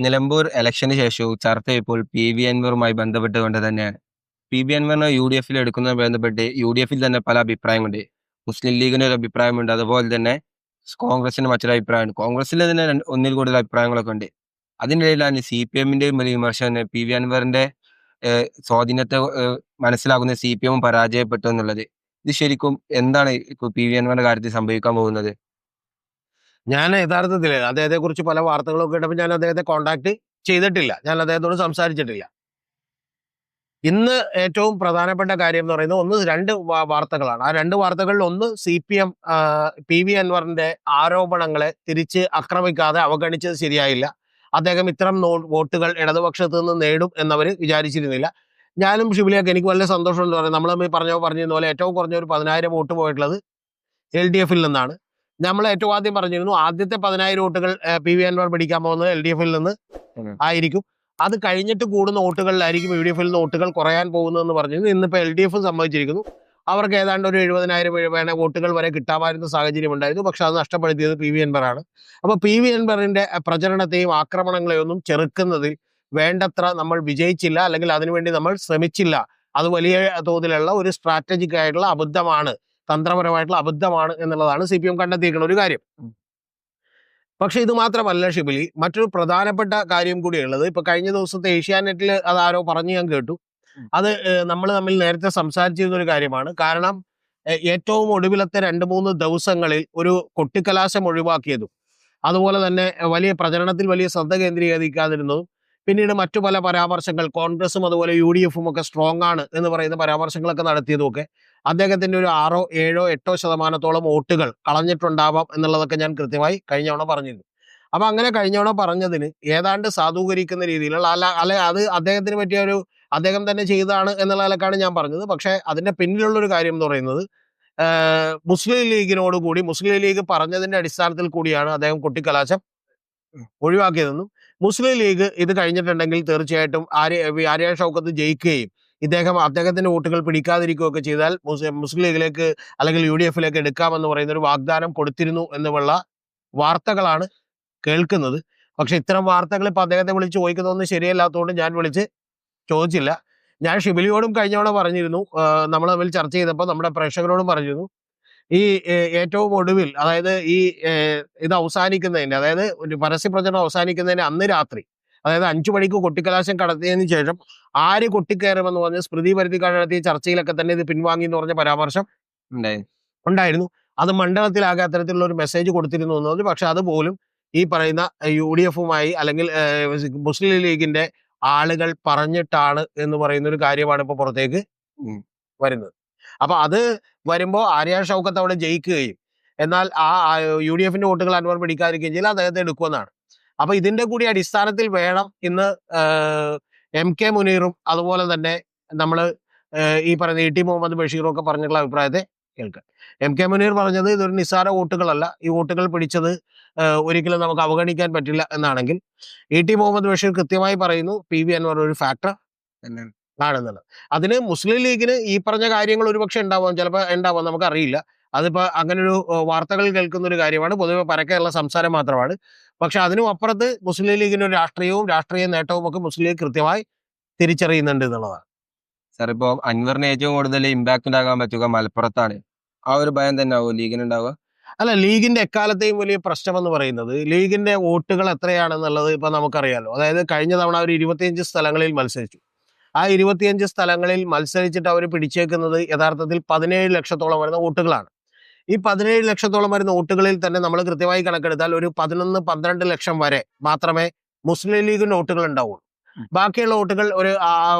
നിലമ്പൂർ ഇലക്ഷന് ശേഷവും ചർച്ച ഇപ്പോൾ പി വി അൻവറുമായി ബന്ധപ്പെട്ടുകൊണ്ട് തന്നെയാണ്. പി വി അൻവറിനെ യു ഡി എഫിൽ എടുക്കുന്നതുമായി ബന്ധപ്പെട്ട് യു ഡി എഫിൽ തന്നെ പല അഭിപ്രായമുണ്ട്. മുസ്ലിം ലീഗിന് ഒരു അഭിപ്രായമുണ്ട്. അതുപോലെ തന്നെ കോൺഗ്രസിന് മറ്റൊരു അഭിപ്രായമുണ്ട്. കോൺഗ്രസിൽ തന്നെ ഒന്നിൽ കൂടുതൽ അഭിപ്രായങ്ങളൊക്കെ ഉണ്ട്. അതിനിടയിലാണ് സി പി എമ്മിന്റെയും ഒരു വിമർശനം പി വി അൻവറിന്റെ സ്വാധീനത്തെ മനസ്സിലാക്കുന്ന സി പി എം പരാജയപ്പെട്ടു എന്നുള്ളത്. ഇത് ശരിക്കും എന്താണ് ഇപ്പൊ പി വി അൻവറിന്റെ കാര്യത്തിൽ സംഭവിക്കാൻ പോകുന്നത്? ഞാൻ യഥാർത്ഥത്തിൽ അദ്ദേഹത്തെ കുറിച്ച് പല വാർത്തകളൊക്കെ കേട്ടപ്പോൾ ഞാൻ അദ്ദേഹത്തെ കോണ്ടാക്ട് ചെയ്തിട്ടില്ല. ഞാൻ അദ്ദേഹത്തോട് സംസാരിച്ചിട്ടില്ല. ഇന്ന് ഏറ്റവും പ്രധാനപ്പെട്ട കാര്യം എന്ന് പറയുന്നത് രണ്ട് വാർത്തകളാണ്. ആ രണ്ട് വാർത്തകളിൽ ഒന്ന് CPM പി വി അൻവറിന്റെ ആരോപണങ്ങളെ തിരിച്ച് ആക്രമിക്കാതെ അവഗണിച്ചത് ശരിയായില്ല. അദ്ദേഹം ഇത്തരം വോട്ടുകൾ ഇടതുപക്ഷത്ത് നിന്ന് നേടും എന്നവർ വിചാരിച്ചിരുന്നില്ല. ഞാനും ഷിബിലിയൊക്കെ എനിക്ക് വളരെ സന്തോഷമുണ്ട് പറയാം. നമ്മൾ പറഞ്ഞിരുന്ന പോലെ ഏറ്റവും കുറഞ്ഞ ഒരു 10,000 വോട്ട് പോയിട്ടുള്ളത് LDF നിന്നാണ്. നമ്മൾ ഏറ്റവും ആദ്യം പറഞ്ഞിരുന്നു ആദ്യത്തെ 10,000 വോട്ടുകൾ പി വി അൻവർ പിടിക്കാൻ പോകുന്നത് LDF നിന്ന് ആയിരിക്കും. അത് കഴിഞ്ഞിട്ട് കൂടുന്ന വോട്ടുകളിലായിരിക്കും UDF നിന്ന് വോട്ടുകൾ കുറയാൻ പോകുന്നതെന്ന് പറഞ്ഞിരുന്നു. ഇന്നിപ്പോൾ LDF സമ്മതിച്ചിരിക്കുന്നു. അവർക്ക് ഏതാണ്ട് ഒരു 70,000 വോട്ടുകൾ വരെ കിട്ടാമായിരുന്ന സാഹചര്യം ഉണ്ടായിരുന്നു. പക്ഷെ അത് നഷ്ടപ്പെടുത്തിയത് പി വി അൻവറാണ്. അപ്പോൾ പി വി അൻവറിന്റെ പ്രചരണത്തെയും ആക്രമണങ്ങളെയും ഒന്നും ചെറുക്കുന്നതിൽ വേണ്ടത്ര നമ്മൾ വിജയിച്ചില്ല, അല്ലെങ്കിൽ അതിനുവേണ്ടി നമ്മൾ ശ്രമിച്ചില്ല. അത് വലിയ തോതിലുള്ള ഒരു സ്ട്രാറ്റജിക് ആയിട്ടുള്ള അബദ്ധമാണ്, തന്ത്രപരമായിട്ടുള്ള അബദ്ധമാണ് എന്നുള്ളതാണ് CPM കണ്ടെത്തിയിരിക്കുന്ന ഒരു കാര്യം. പക്ഷെ ഇത് മാത്രമല്ല ഷിബിലി, മറ്റൊരു പ്രധാനപ്പെട്ട കാര്യം കൂടിയുള്ളത്. ഇപ്പൊ കഴിഞ്ഞ ദിവസത്തെ ഏഷ്യാനെറ്റിൽ അത് ആരോ പറഞ്ഞു ഞാൻ കേട്ടു. അത് നമ്മൾ തമ്മിൽ നേരത്തെ സംസാരിച്ചിരുന്ന ഒരു കാര്യമാണ്. കാരണം ഏറ്റവും ഒടുവിലത്തെ 2-3 ദിവസങ്ങളിൽ ഒരു കൊട്ടിക്കലാശം ഒഴിവാക്കിയതും, അതുപോലെ തന്നെ വലിയ പ്രചരണത്തിൽ വലിയ ശ്രദ്ധ കേന്ദ്രീകരിക്കാതിരുന്നതും, പിന്നീട് മറ്റു പല പരാമർശങ്ങൾ കോൺഗ്രസും അതുപോലെ UDF ഒക്കെ സ്ട്രോങ് ആണ് എന്ന് പറയുന്ന പരാമർശങ്ങളൊക്കെ നടത്തിയതുമൊക്കെ അദ്ദേഹത്തിന്റെ ഒരു 6, 7, 8% വോട്ടുകൾ കളഞ്ഞിട്ടുണ്ടാവാം എന്നുള്ളതൊക്കെ ഞാൻ കൃത്യമായി കഴിഞ്ഞവണ പറഞ്ഞിരുന്നു. അപ്പൊ അങ്ങനെ കഴിഞ്ഞവണ പറഞ്ഞതിന് ഏതാണ്ട് സാധൂകരിക്കുന്ന രീതിയിലുള്ള അത് അദ്ദേഹത്തിന് പറ്റിയ ഒരു അദ്ദേഹം തന്നെ ചെയ്തതാണ് എന്നുള്ള നിലക്കാണ് ഞാൻ പറഞ്ഞത്. പക്ഷെ അതിന്റെ പിന്നിലുള്ള ഒരു കാര്യം എന്ന് പറയുന്നത് മുസ്ലിം ലീഗിനോട് കൂടി മുസ്ലിം ലീഗ് പറഞ്ഞതിന്റെ അടിസ്ഥാനത്തിൽ കൂടിയാണ് അദ്ദേഹം കൊട്ടിക്കലാശം ഒഴിവാക്കിയതെന്നും മുസ്ലിം ലീഗ് ഇത് കഴിഞ്ഞിട്ടുണ്ടെങ്കിൽ തീർച്ചയായിട്ടും ആര്യ ഷൗക്കത്ത് ജയിക്കുകയും അദ്ദേഹത്തിന്റെ വോട്ടുകൾ പിടിക്കാതിരിക്കുകയൊക്കെ ചെയ്താൽ മുസ്ലിം ലീഗിലേക്ക് അല്ലെങ്കിൽ UDF എടുക്കാമെന്ന് പറയുന്ന ഒരു വാഗ്ദാനം കൊടുത്തിരുന്നു എന്നുള്ള വാർത്തകളാണ് കേൾക്കുന്നത്. പക്ഷെ ഇത്തരം വാർത്തകൾ ഇപ്പൊ അദ്ദേഹത്തെ വിളിച്ച് ചോദിക്കുന്നതൊന്നും ശരിയല്ലാത്തതുകൊണ്ട് ഞാൻ വിളിച്ച് ചോദിച്ചില്ല. ഞാൻ ഷിബിലിയോടും കഴിഞ്ഞവണ പറഞ്ഞിരുന്നു, നമ്മൾ തമ്മിൽ ചർച്ച ചെയ്തപ്പോൾ നമ്മുടെ പ്രേക്ഷകരോടും പറഞ്ഞിരുന്നു, ഈ ഏറ്റവും ഒടുവിൽ അതായത് ഈ ഇത് അവസാനിക്കുന്നതിന്റെ, അതായത് ഒരു പരസ്യ പ്രചരണം അവസാനിക്കുന്നതിന് അന്ന് രാത്രി, അതായത് 5 മണിക്ക് കൊട്ടിക്കലാശം കടത്തിയതിനു ശേഷം ആര് കൊട്ടിക്കയറുമെന്ന് പറഞ്ഞ് സ്മൃതി പരുത്തിക്കാട് നടത്തിയ ചർച്ചയിലൊക്കെ തന്നെ ഇത് പിൻവാങ്ങി എന്ന് പറഞ്ഞ പരാമർശം ഉണ്ടായിരുന്നു. അത് മണ്ഡലത്തിലാകെ അത്തരത്തിലുള്ള ഒരു മെസ്സേജ് കൊടുത്തിരുന്നു എന്നത്. പക്ഷെ അതുപോലും ഈ പറയുന്ന UDF അല്ലെങ്കിൽ മുസ്ലിം ലീഗിന്റെ ആളുകൾ പറഞ്ഞിട്ടാണ് എന്ന് പറയുന്ന ഒരു കാര്യമാണ് ഇപ്പൊ പുറത്തേക്ക് വരുന്നത്. അപ്പൊ അത് വരുമ്പോൾ ആര്യ ഷൗക്കത്ത് അവിടെ ജയിക്കുകയും എന്നാൽ ആ UDF വോട്ടുകൾ അൻവർ പിടിക്കാതിരിക്കുകയും ചെയ്താൽ അദ്ദേഹത്തെ എടുക്കുമെന്നാണ്. അപ്പൊ ഇതിന്റെ കൂടി അടിസ്ഥാനത്തിൽ വേണം ഇന്ന് MK മുനീറും അതുപോലെ തന്നെ നമ്മൾ ഈ പറയുന്ന ET മുഹമ്മദ് ബഷീറും ഒക്കെ പറഞ്ഞിട്ടുള്ള അഭിപ്രായത്തെ കേൾക്കാൻ. MK മുനീർ പറഞ്ഞത് ഇതൊരു നിസ്സാര വോട്ടുകളല്ല, ഈ വോട്ടുകൾ പിടിച്ചത് ഒരിക്കലും നമുക്ക് അവഗണിക്കാൻ പറ്റില്ല എന്നാണെങ്കിൽ, ET മുഹമ്മദ് ബഷീർ കൃത്യമായി പറയുന്നു PV അൻവർ ഒരു ഫാക്ടർ ആണെന്നുള്ളത്. അതിന് മുസ്ലിം ലീഗിന് ഈ പറഞ്ഞ കാര്യങ്ങൾ ഒരുപക്ഷെ ഉണ്ടാവാം, ചിലപ്പോൾ ഉണ്ടാവാം, നമുക്കറിയില്ല. അതിപ്പോ അങ്ങനൊരു വാർത്തകൾ കേൾക്കുന്ന ഒരു കാര്യമാണ്, പൊതുവെ പരക്കെയുള്ള സംസാരം മാത്രമാണ്. പക്ഷെ അതിനും അപ്പുറത്ത് മുസ്ലിം ലീഗിന് ഒരു രാഷ്ട്രീയ നേട്ടവും ഒക്കെ മുസ്ലിം ലീഗ് കൃത്യമായി തിരിച്ചറിയുന്നുണ്ട് എന്നുള്ളതാണ്. സാർ, ഇപ്പൊ അൻവറിന് ഏറ്റവും കൂടുതൽ ഇമ്പാക്ട് ഉണ്ടാകാൻ പറ്റുക മലപ്പുറത്താണ്. ആ ഒരു ഭയം തന്നെ ആവും ലീഗിന് ഉണ്ടാവുക? അല്ല, ലീഗിന്റെ എക്കാലത്തെയും വലിയ പ്രശ്നം എന്ന് പറയുന്നത് ലീഗിന്റെ വോട്ടുകൾ എത്രയാണെന്നുള്ളത് ഇപ്പൊ നമുക്കറിയാലോ. അതായത് കഴിഞ്ഞ തവണ അവർ 25 സ്ഥലങ്ങളിൽ മത്സരിച്ചു. ആ 25 സ്ഥലങ്ങളിൽ മത്സരിച്ചിട്ട് അവർ പിടിച്ചേക്കുന്നത് യഥാർത്ഥത്തിൽ 17 ലക്ഷത്തോളം വരുന്ന വോട്ടുകളാണ്. ഈ 17 ലക്ഷത്തോളം വരുന്ന വോട്ടുകളിൽ തന്നെ നമ്മൾ കൃത്യമായി കണക്കെടുത്താൽ ഒരു 11-12 ലക്ഷം വരെ മാത്രമേ മുസ്ലിം ലീഗിന് വോട്ടുകൾ ഉണ്ടാവുള്ളൂ. ബാക്കിയുള്ള വോട്ടുകൾ ഒരു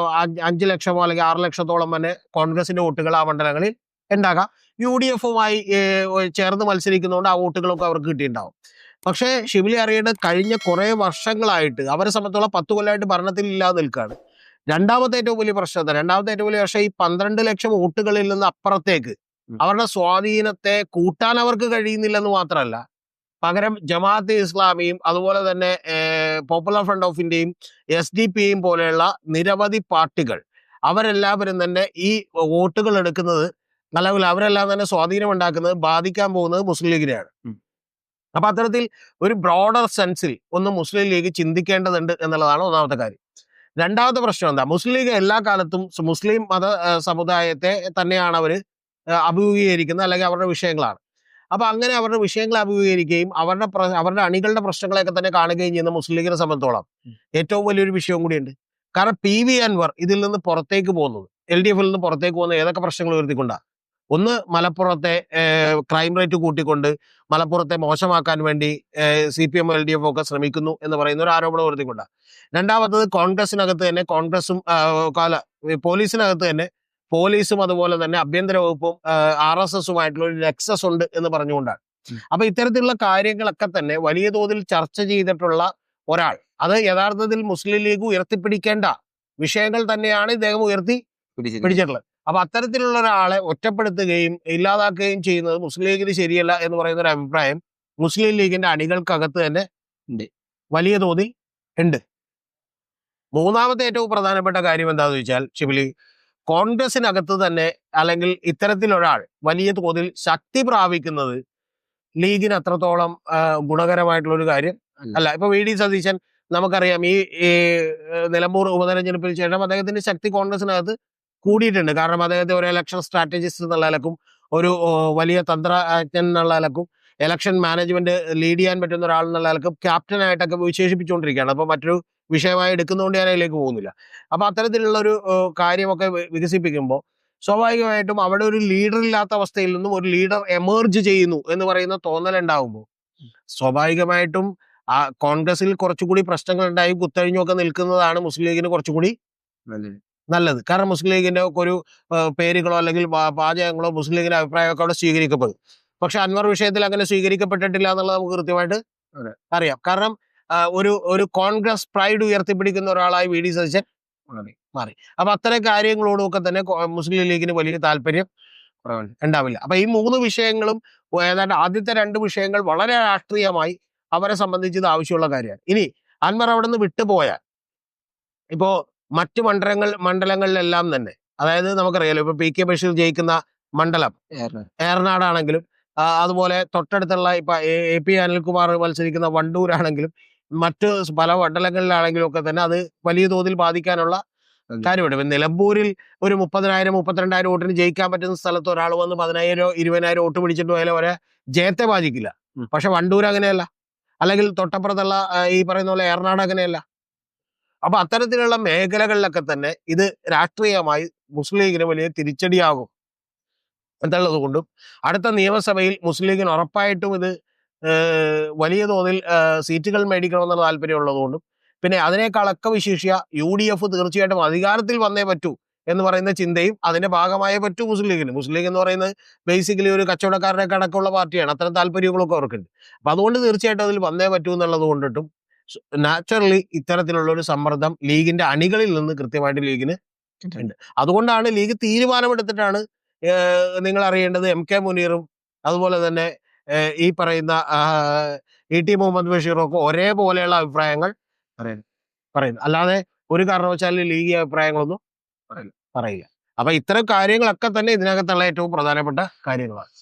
5 ലക്ഷമോ അല്ലെങ്കിൽ 6 ലക്ഷത്തോളം തന്നെ കോൺഗ്രസിന്റെ വോട്ടുകൾ ആ മണ്ഡലങ്ങളിൽ ഉണ്ടാകാം. UDF ചേർന്ന് മത്സരിക്കുന്നതുകൊണ്ട് ആ വോട്ടുകളൊക്കെ അവർക്ക് കിട്ടിയിട്ടുണ്ടാവും. പക്ഷേ ഷിബിലി അറിയേണ്ടത് കഴിഞ്ഞ കുറെ വർഷങ്ങളായിട്ട് അവരെ സംബന്ധിച്ചോളം 10 കൊല്ലമായിട്ട് ഭരണത്തിൽ ഇല്ലാതെ നിൽക്കുകയാണ്. രണ്ടാമത്തെ ഏറ്റവും വലിയ പ്രശ്നം ഈ 12 ലക്ഷം വോട്ടുകളിൽ നിന്ന് അപ്പുറത്തേക്ക് അവരുടെ സ്വാധീനത്തെ കൂട്ടാൻ അവർക്ക് കഴിയുന്നില്ലെന്ന് മാത്രമല്ല, പകരം ജമാഅത്തെ ഇസ്ലാമിയും അതുപോലെ തന്നെ പോപ്പുലർ ഫ്രണ്ട് ഓഫ് ഇന്ത്യയും SDP പോലെയുള്ള നിരവധി പാർട്ടികൾ അവരെല്ലാവരും തന്നെ ഈ വോട്ടുകൾ എടുക്കുന്നത്, അല്ലെങ്കിൽ അവരെല്ലാം തന്നെ സ്വാധീനം ഉണ്ടാക്കുന്നത്, ബാധിക്കാൻ പോകുന്നത് മുസ്ലിം ലീഗിനെയാണ്. അപ്പൊ അത്തരത്തിൽ ഒരു ബ്രോഡർ സെൻസിൽ ഒന്ന് മുസ്ലിം ലീഗ് ചിന്തിക്കേണ്ടതുണ്ട് എന്നുള്ളതാണ് ഒന്നാമത്തെ കാര്യം. രണ്ടാമത്തെ പ്രശ്നം എന്താ, മുസ്ലിം ലീഗ് എല്ലാ കാലത്തും മുസ്ലിം മത സമുദായത്തെ തന്നെയാണ് അവർ അഭിമുഖീകരിക്കുന്നത്, അല്ലെങ്കിൽ അവരുടെ വിഷയങ്ങളാണ്. അപ്പൊ അങ്ങനെ അവരുടെ വിഷയങ്ങളെ അഭിമുഖീകരിക്കുകയും അവരുടെ അണികളുടെ പ്രശ്നങ്ങളെയൊക്കെ തന്നെ കാണുകയും ചെയ്യുന്ന മുസ്ലിം ലീഗിനെ സംബന്ധിച്ചോളം ഏറ്റവും വലിയൊരു വിഷയവും കൂടിയുണ്ട്. കാരണം PV അൻവർ ഇതിൽ നിന്ന് പുറത്തേക്ക് പോകുന്നത്, LDF നിന്ന് പുറത്തേക്ക് പോകുന്ന ഏതൊക്കെ പ്രശ്നങ്ങൾ ഉയർത്തിക്കൊണ്ടാണ്? ഒന്ന്, മലപ്പുറത്തെ ക്രൈം റേറ്റ് കൂട്ടിക്കൊണ്ട് മലപ്പുറത്തെ മോശമാക്കാൻ വേണ്ടി CPM LDF ഒക്കെ ശ്രമിക്കുന്നു എന്ന് പറയുന്ന ഒരു ആരോപണം ഉയർത്തിക്കൊണ്ടാണ്. രണ്ടാമത്തത്, കോൺഗ്രസിനകത്ത് തന്നെ പോലീസിനകത്ത് തന്നെ പോലീസും അതുപോലെ തന്നെ ആഭ്യന്തര വകുപ്പും RSSുമായിട്ടുള്ള ഒരു നെക്സസ് ഉണ്ട് എന്ന് പറഞ്ഞുകൊണ്ടാണ്. അപ്പൊ ഇത്തരത്തിലുള്ള കാര്യങ്ങളൊക്കെ തന്നെ വലിയ തോതിൽ ചർച്ച ചെയ്തിട്ടുള്ള ഒരാൾ, അത് യഥാർത്ഥത്തിൽ മുസ്ലിം ലീഗ് ഉയർത്തിപ്പിടിക്കേണ്ട വിഷയങ്ങൾ തന്നെയാണ് ഇദ്ദേഹം പിടിച്ചിട്ടുള്ളത്. അപ്പൊ അത്തരത്തിലുള്ള ഒരാളെ ഒറ്റപ്പെടുത്തുകയും ഇല്ലാതാക്കുകയും ചെയ്യുന്നത് മുസ്ലിം ലീഗിന് ശരിയല്ല എന്ന് പറയുന്ന ഒരു അഭിപ്രായം മുസ്ലിം ലീഗിന്റെ അണികൾക്കകത്ത് തന്നെ വലിയ തോതിൽ ഉണ്ട്. മൂന്നാമത്തെ ഏറ്റവും പ്രധാനപ്പെട്ട കാര്യം എന്താണെന്ന് വെച്ചാൽ, ഷിബിലി, കോൺഗ്രസിനകത്ത് തന്നെ അല്ലെങ്കിൽ ഇത്തരത്തിലൊരാൾ വലിയ തോതിൽ ശക്തി പ്രാപിക്കുന്നത് ലീഗിന് അത്രത്തോളം ഗുണകരമായിട്ടുള്ള ഒരു കാര്യം അല്ല. ഇപ്പൊ VD സതീശൻ നമുക്കറിയാം, ഈ നിലമ്പൂർ ഉപതെരഞ്ഞെടുപ്പിന് ശേഷം അദ്ദേഹത്തിന്റെ ശക്തി കോൺഗ്രസിനകത്ത് കൂടിയിട്ടുണ്ട്. കാരണം അദ്ദേഹത്തെ ഒരു ഇലക്ഷൻ സ്ട്രാറ്റജിസ്റ്റ് എന്നുള്ള നിലക്കും ഒരു വലിയ തന്ത്രജ്ഞൻ എന്നുള്ള നിലക്കും ഇലക്ഷൻ മാനേജ്മെന്റ് ലീഡ് ചെയ്യാൻ പറ്റുന്ന ഒരാൾ എന്നുള്ള നിലക്കും ക്യാപ്റ്റനായിട്ടൊക്കെ വിശേഷിപ്പിച്ചുകൊണ്ടിരിക്കുകയാണ്. അപ്പൊ മറ്റൊരു വിഷയമായി എടുക്കുന്നതുകൊണ്ട് ഞാൻ അതിലേക്ക് പോകുന്നില്ല. അപ്പൊ അത്തരത്തിലുള്ള ഒരു കാര്യമൊക്കെ വികസിപ്പിക്കുമ്പോൾ സ്വാഭാവികമായിട്ടും അവിടെ ഒരു ലീഡർ ഇല്ലാത്ത അവസ്ഥയിൽ നിന്നും ഒരു ലീഡർ എമേർജ് ചെയ്യുന്നു എന്ന് പറയുന്ന തോന്നലുണ്ടാവുമ്പോൾ സ്വാഭാവികമായിട്ടും ആ കോൺഗ്രസിൽ കുറച്ചുകൂടി പ്രശ്നങ്ങൾ ഉണ്ടായി കുത്തഴിഞ്ഞൊക്കെ നിൽക്കുന്നതാണ് മുസ്ലിം ലീഗിന് കുറച്ചുകൂടി നല്ലത്. കാരണം മുസ്ലിം ലീഗിന്റെ ഒരു പേരുകളോ അല്ലെങ്കിൽ പാചകങ്ങളോ മുസ്ലിം ലീഗിന്റെ അഭിപ്രായമൊക്കെ അവിടെ സ്വീകരിക്കപ്പെടും. പക്ഷെ അൻവർ വിഷയത്തിൽ അങ്ങനെ സ്വീകരിക്കപ്പെട്ടിട്ടില്ല എന്നുള്ളത് നമുക്ക് കൃത്യമായിട്ട് അറിയാം. കാരണം ഒരു കോൺഗ്രസ് പ്രൈഡ് ഉയർത്തിപ്പിടിക്കുന്ന ഒരാളായി VD സതീശൻ മാറി. അപ്പൊ അത്തരം കാര്യങ്ങളോടും ഒക്കെ തന്നെ മുസ്ലിം ലീഗിന് വലിയ താല്പര്യം ഉണ്ടാവില്ല. അപ്പൊ ഈ മൂന്ന് വിഷയങ്ങളും, ഏതാണ്ട് ആദ്യത്തെ രണ്ട് വിഷയങ്ങൾ വളരെ രാഷ്ട്രീയമായി അവരെ സംബന്ധിച്ച് ഇത് ആവശ്യമുള്ള കാര്യമാണ്. ഇനി അൻവർ അവിടെ നിന്ന് വിട്ടുപോയാൽ ഇപ്പോ മറ്റു മണ്ഡലങ്ങളിലെല്ലാം തന്നെ, അതായത് നമുക്കറിയാലോ, ഇപ്പൊ PK ബഷീർ ജയിക്കുന്ന മണ്ഡലം ഏറനാടാണെങ്കിലും അതുപോലെ തൊട്ടടുത്തുള്ള ഇപ്പൊ AP അനിൽകുമാർ മത്സരിക്കുന്ന വണ്ടൂരാണെങ്കിലും മറ്റ് പല മണ്ഡലങ്ങളിലാണെങ്കിലും ഒക്കെ തന്നെ അത് വലിയ തോതിൽ ബാധിക്കാനുള്ള കാര്യമുണ്ട്. ഇപ്പൊ നിലമ്പൂരിൽ ഒരു 30,000-32,000 വോട്ടിന് ജയിക്കാൻ പറ്റുന്ന സ്ഥലത്ത് ഒരാൾ വന്ന് 10,000-20,000 വോട്ട് പിടിച്ചിട്ട് പോയാലും അവരെ ജയത്തെ ബാധിക്കില്ല. പക്ഷെ വണ്ടൂർ അങ്ങനെയല്ല, അല്ലെങ്കിൽ തൊട്ടപ്പുറത്തുള്ള ഈ പറയുന്ന പോലെ ഏറനാട് അങ്ങനെയല്ല. അപ്പൊ അത്തരത്തിലുള്ള മേഖലകളിലൊക്കെ തന്നെ ഇത് രാഷ്ട്രീയമായി മുസ്ലിം ലീഗിന് വലിയ തിരിച്ചടിയാകും എന്നുള്ളത് കൊണ്ടും അടുത്ത നിയമസഭയിൽ മുസ്ലിം ലീഗിന് ഉറപ്പായിട്ടും ഇത് വലിയ തോതിൽ സീറ്റുകൾ മേടിക്കണമെന്നുള്ള താല്പര്യം ഉള്ളതുകൊണ്ടും, പിന്നെ അതിനേക്കാളൊക്കെ വിശേഷിയ UDF തീർച്ചയായിട്ടും അധികാരത്തിൽ വന്നേ പറ്റൂ എന്ന് പറയുന്ന ചിന്തയും അതിന്റെ ഭാഗമായേ പറ്റൂ മുസ്ലിം ലീഗിന്. മുസ്ലിം ലീഗ് എന്ന് പറയുന്നത് ബേസിക്കലി ഒരു കച്ചവടക്കാരുടെ കണക്കുള്ള പാർട്ടിയാണ്. അത്തരം താല്പര്യങ്ങളൊക്കെ അവർക്കുണ്ട്. അപ്പൊ അതുകൊണ്ട് തീർച്ചയായിട്ടും അതിൽ വന്നേ പറ്റൂ എന്നുള്ളത് കൊണ്ടിട്ടും നാച്ചുറലി ഇത്തരത്തിലുള്ള ഒരു സമ്മർദ്ദം ലീഗിന്റെ അണികളിൽ നിന്ന് കൃത്യമായിട്ട് ലീഗിന് ഉണ്ട്. അതുകൊണ്ടാണ് ലീഗ് തീരുമാനമെടുത്തിട്ടാണ് നിങ്ങൾ അറിയേണ്ടത് MK മുനീറും അതുപോലെ തന്നെ ഈ പറയുന്ന ET മുഹമ്മദ് ബഷീറും ഒക്കെ ഒരേപോലെയുള്ള അഭിപ്രായങ്ങൾ പറയുന്നു. അല്ലാതെ ഒരു കാരണവശാലും ലീഗ് അഭിപ്രായങ്ങളൊന്നും പറയില്ല. അപ്പൊ ഇത്തരം കാര്യങ്ങളൊക്കെ തന്നെ ഇതിനകത്തുള്ള ഏറ്റവും പ്രധാനപ്പെട്ട കാര്യങ്ങളാണ്.